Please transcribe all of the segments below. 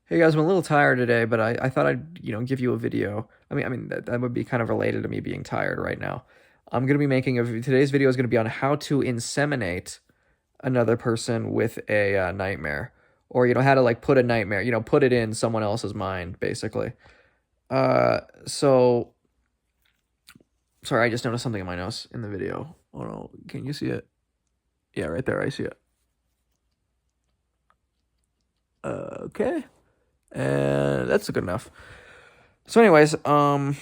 Hey guys, I'm a little tired today, but I thought I'd, give you a video. I mean that would be kind of related to me being tired right now. I'm gonna be making today's video is gonna be on how to inseminate another person with a nightmare, or how to like put a nightmare, put it in someone else's mind, basically. So sorry, I just noticed something in my nose in the video. Oh no, can you see it? Yeah, right there, I see it. Okay, and that's good enough. So, anyways, the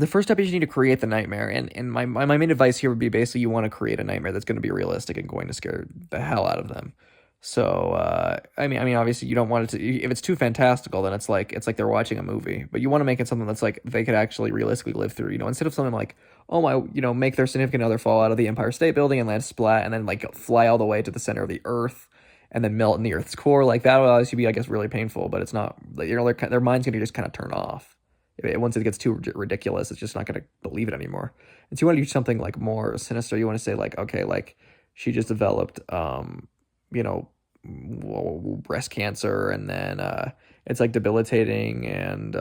first step is you need to create the nightmare, and my main advice here would be basically you want to create a nightmare that's going to be realistic and going to scare the hell out of them. So I mean obviously you don't want it to, if it's too fantastical, then it's like they're watching a movie, but you want to make it something that's like they could actually realistically live through, instead of something like, oh my, make their significant other fall out of the Empire State Building and land splat and then like fly all the way to the center of the earth and then melt in the earth's core. Like that would obviously be, I guess, really painful, but it's not like, their mind's gonna just kind of turn off. Once it gets too ridiculous, it's just not going to believe it anymore. And so you want to do something like more sinister. You want to say like, okay, like she just developed, you know, breast cancer, and then it's like debilitating, and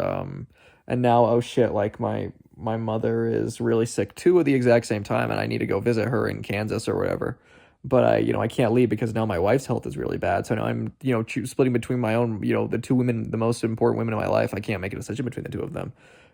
now, oh shit, like my mother is really sick too at the exact same time, and I need to go visit her in Kansas or whatever. But I can't leave because now my wife's health is really bad. So now I'm, splitting between my own, the two women, the most important women in my life. I can't make a decision between the two of them.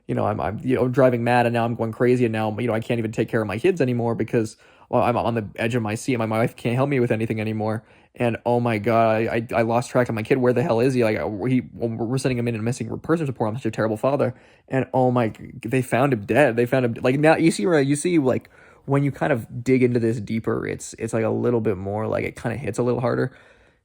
I'm driving mad, and now I'm going crazy, and now, I can't even take care of my kids anymore because, well, I'm on the edge of my seat, and my wife can't help me with anything anymore. And oh my God, I lost track of my kid. Where the hell is he? Like, we're sending him in a missing persons report. I'm such a terrible father. And oh my, they found him dead. They found him, like, now you see like, when you kind of dig into this deeper, it's like a little bit more, like it kind of hits a little harder.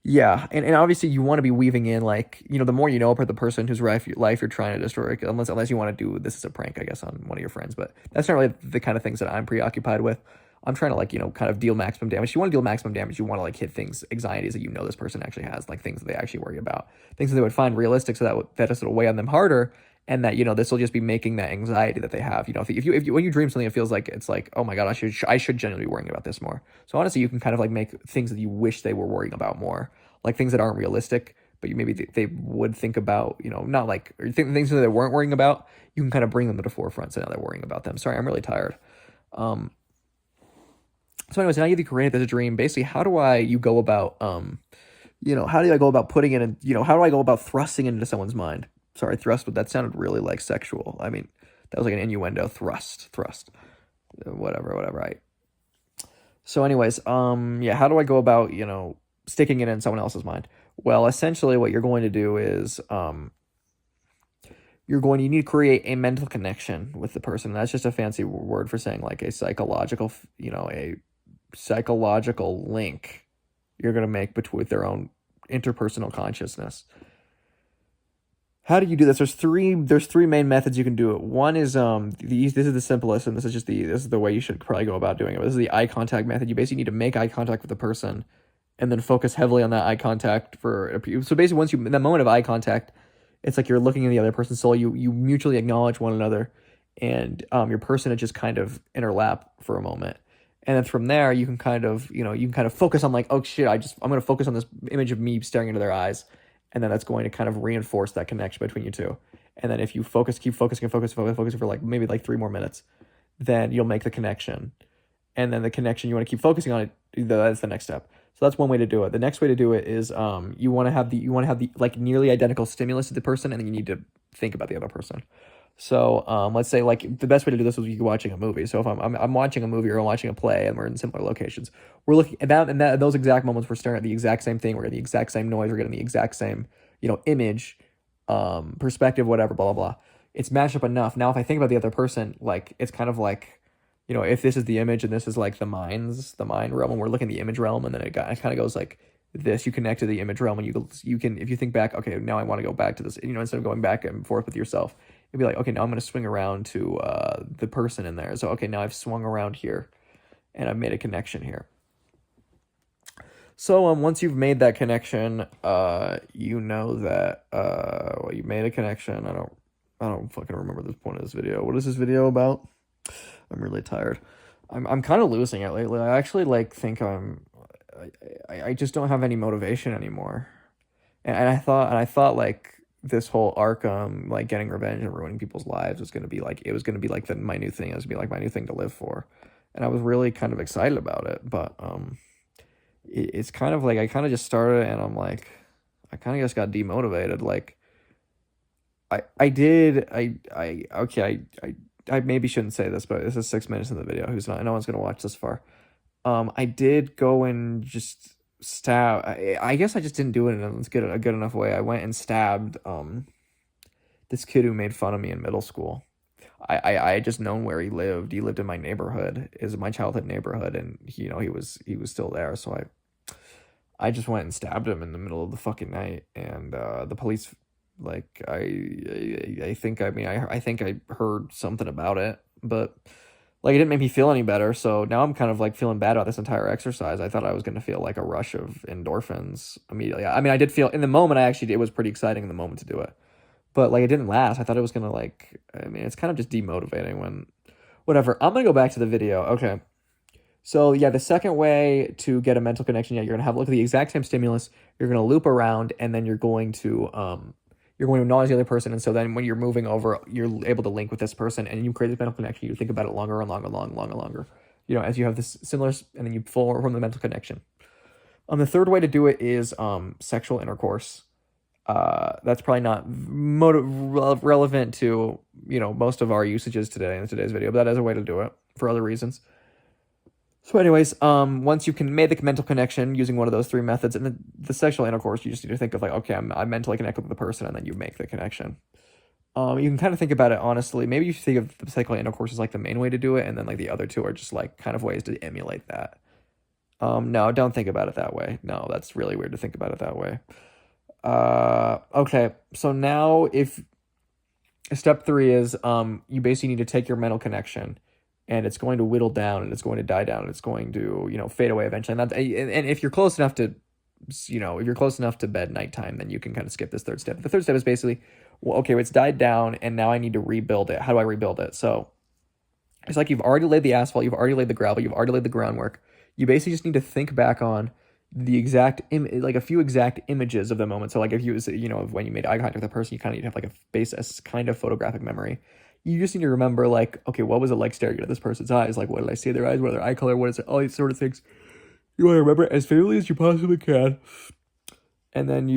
Yeah, and obviously you want to be weaving in, like, the more you know about the person whose life you're trying to destroy, unless you want to do this as a prank, I guess, on one of your friends. But that's not really the kind of things that I'm preoccupied with. I'm trying to, like, kind of deal maximum damage. You want to deal maximum damage. You want to like hit things, anxieties that this person actually has, like things that they actually worry about, things that they would find realistic, so that just will weigh on them harder, and that this will just be making that anxiety that they have. If you when you dream something, it feels like it's like, oh my God, I should genuinely be worrying about this more. So honestly, you can kind of like make things that you wish they were worrying about more, like things that aren't realistic, but maybe they would think about, not like, or things that they weren't worrying about. You can kind of bring them to the forefront, so now they're worrying about them. Sorry, I'm really tired. Um, so anyways, now you've created this dream. Basically, how do I you go about how do I go about putting it in, how do I go about thrusting it into someone's mind? Sorry, thrust, but that sounded really like sexual. I mean, that was like an innuendo. Thrust. Whatever. Right. So, anyways, yeah, how do I go about, sticking it in someone else's mind? Well, essentially, what you're going to do is, you need to create a mental connection with the person. That's just a fancy word for saying like a psychological, a psychological link you're going to make between with their own interpersonal consciousness. How do you do this? There's three main methods you can do it. One is this is the simplest, and this is the way you should probably go about doing it. This is the eye contact method. You basically need to make eye contact with the person, and then focus heavily on that eye contact so basically, once you in that moment of eye contact, it's like you're looking in the other person's soul. You mutually acknowledge one another, and your person just kind of interlap for a moment, and then from there you can kind of focus on, like, oh shit, I'm gonna focus on this image of me staring into their eyes, and then that's going to kind of reinforce that connection between you two. And then if you keep focusing for like maybe like 3 more minutes, then you'll make the connection, and then the connection, you want to keep focusing on it. That's the next step. So that's one way to do it. The next way to do it is, you want to have the like nearly identical stimulus to the person, and then you need to think about the other person. So let's say, like, the best way to do this is you watching a movie. So if I'm watching a movie, or I'm watching a play, and we're in similar locations, we're looking at that, and those exact moments we're staring at the exact same thing. We're getting the exact same noise. We're getting the exact same image, perspective, whatever, blah blah blah. It's matched up enough. Now if I think about the other person, like, it's kind of like, if this is the image and this is like the mind realm, and we're looking at the image realm, and then it kind of goes like this. You connect to the image realm, and you can, if you think back, okay, now I want to go back to this, instead of going back and forth with yourself, you'd be like, okay, now I'm going to swing around to the person in there. So okay, now I've swung around here, and I've made a connection here. So once you've made that connection, you know that well, you made a connection. I don't fucking remember the point of this video. What is this video about? I'm really tired. I'm kind of losing it lately. I actually, like, think I just don't have any motivation anymore. And I thought like this whole Arkham, like getting revenge and ruining people's lives was gonna be like it was gonna be like my new thing. It was gonna be like my new thing to live for, and I was really kind of excited about it. But it's kind of like I kind of just started and I'm like, I kind of just got demotivated. Like I did I okay I maybe shouldn't say this, but this is 6 minutes in the video. Who's not? No one's gonna watch this far. I did go and just stab. I guess I just didn't do it in a good enough way. I went and stabbed this kid who made fun of me in middle school. I had just known where he lived. He lived in my neighborhood, is my childhood neighborhood, and he was still there. So I just went and stabbed him in the middle of the fucking night, and the police, like I think I think I heard something about it, but like it didn't make me feel any better. So now I'm kind of like feeling bad about this entire exercise. I thought I was gonna feel like a rush of endorphins immediately. I mean, I did feel in the moment. It was pretty exciting in the moment to do it, but like it didn't last. I thought it was gonna like. I mean, it's kind of just demotivating when, whatever. I'm gonna go back to the video. Okay. So yeah, the second way to get a mental connection, yeah, you're gonna have a look at the exact same stimulus. You're gonna loop around, and then you're going to acknowledge the other person. And so then when you're moving over, you're able to link with this person, and you create this mental connection. You think about it longer and longer, longer. As you have this similar, and then you form the mental connection. The third way to do it is sexual intercourse. That's probably not relevant to most of our usages today in today's video, but that is a way to do it for other reasons. So anyways, once you can make the mental connection using one of those three methods, and the sexual intercourse, you just need to think of like, okay, I'm mentally connected with the person, and then you make the connection. You can kind of think about it honestly. Maybe you should think of the sexual intercourse as like the main way to do it, and then like the other two are just like kind of ways to emulate that. No, don't think about it that way. No, that's really weird to think about it that way. Okay, so now if step three is you basically need to take your mental connection, and it's going to whittle down, and it's going to die down, and it's going to fade away eventually. And if you're close enough to if you're close enough to bed nighttime, then you can kind of skip this third step. The third step is basically, well, okay, it's died down, and now I need to rebuild it. How do I rebuild it? So it's like you've already laid the asphalt, you've already laid the gravel, you've already laid the groundwork. You basically just need to think back on the exact like a few exact images of the moment. So like if you when you made eye contact with the person, you kind of need to have like a kind of photographic memory. You just need to remember, like, okay, what was it like staring at this person's eyes? Like, what did I see in their eyes? What are their eye color? What is it? All these sort of things. You want to remember it as vividly as you possibly can. And then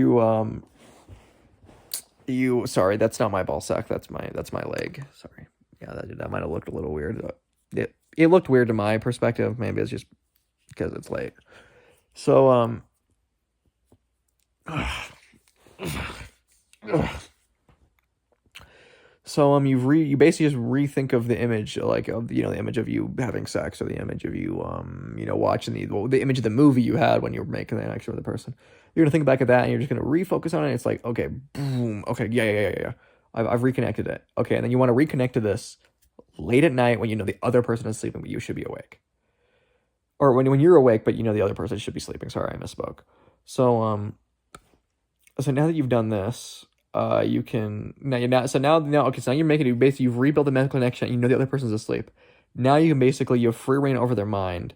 sorry, that's not my ball sack. That's my leg. Sorry. Yeah, that might have looked a little weird. It looked weird to my perspective. Maybe it's just because it's late. So, So you basically just rethink of the image, like of the image of you having sex, or the image of you watching the image of the movie you had when you were making the connection with the person. You're gonna think back at that, and you're just gonna refocus on it. It's like, okay, boom, okay, yeah. I've reconnected it. Okay, and then you want to reconnect to this late at night when the other person is sleeping, but you should be awake, or when you're awake, but the other person should be sleeping. Sorry, I misspoke. So so now that you've done this, you can now you're making it basically, you've rebuilt the mental connection. The other person's asleep. Now you can basically, you have free reign over their mind,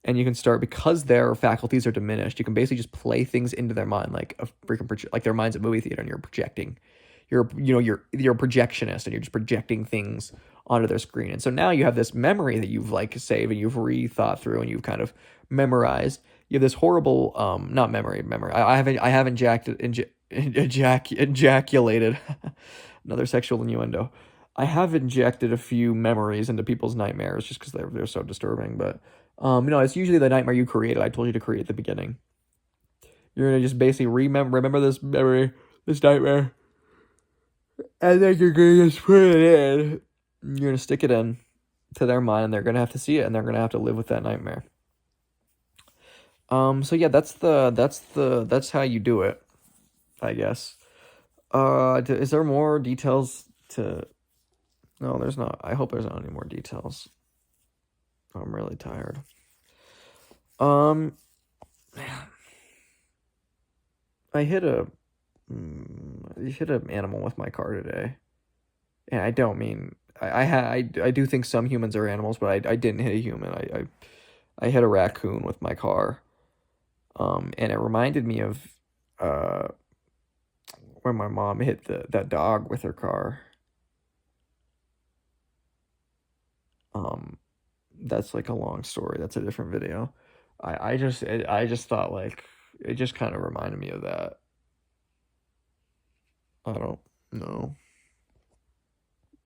and you can start, because their faculties are diminished, you can basically just play things into their mind like a freaking like their mind's a movie theater, and you're projecting. You're a projectionist, and you're just projecting things onto their screen. And so now you have this memory that you've like saved, and you've rethought through, and you've kind of memorized. You have this horrible not memory. I haven't ejaculated. Another sexual innuendo. I have injected a few memories into people's nightmares just because they're so disturbing. But it's usually the nightmare you created. I told you to create at the beginning. You're gonna just basically remember this memory, this nightmare, and then you're gonna just put it in. You're gonna stick it in to their mind, and they're gonna have to see it, and they're gonna have to live with that nightmare. So yeah, that's how you do it, I guess. Is there more details to? No, there's not. I hope there's not any more details. I'm really tired. Man, I hit an animal with my car today, and I don't mean I do think some humans are animals, but I didn't hit a human. I hit a raccoon with my car. And it reminded me of when my mom hit that dog with her car. Um, that's like a long story. That's a different video. I just thought like it just kind of reminded me of that. I don't know.